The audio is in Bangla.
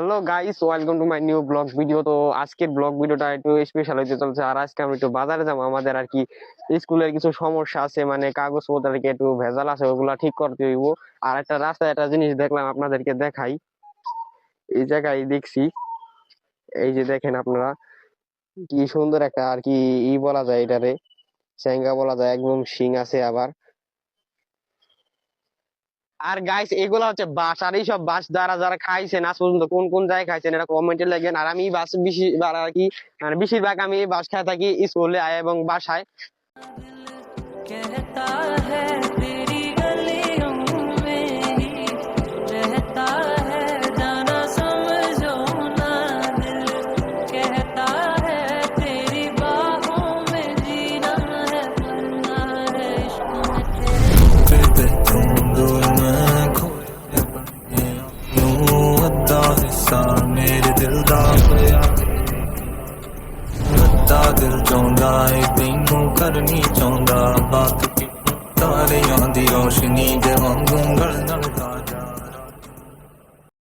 Hello guys, welcome to my new blog video. তো আজকের ব্লগ ভিডিওটা একটু স্পেশাল হতে চলছে। আর আজকে আমরা একটু বাজারে যাবো। আমাদের আর কি স্কুলের কিছু সমস্যা আছে, মানে কাগজপত্র আর কি একটু ভেজাল আছে, ওগুলা ঠিক করতে হইব। আর একটা রাস্তায় একটা জিনিস দেখলাম, আপনাদেরকে দেখাই। এই জায়গায় দেখছি, এই যে দেখেন আপনারা, কি সুন্দর একটা আর কি বলা যায় এটারে, চেঙ্গা বলা যায়, একদম শিং আছে আবার। আর গাইস, এগুলা হচ্ছে বাস। আর এইসব বাস যারা যারা খাইছেন আজ পর্যন্ত, কোন কোন জায়গায় খাইছেন এটা কমেন্টে লেখেন। আর আমি বাস বেশি আর কি, মানে বেশিরভাগ আমি বাস খাই থাকি স্কুলে এবং বাসায়। कहता है तेरी गलियों में ही रहता है जाना समझो ना दिल कहता है तेरी बाहों में जीना है मरना है इश्क में तेरे तुम दूर में खोए बने यूं अद्दा हिस्सा मेरे दिल दा होया दिल चाहता है तेनों करनी चाहता बात तारियां दी रोशनी दे वांगू गल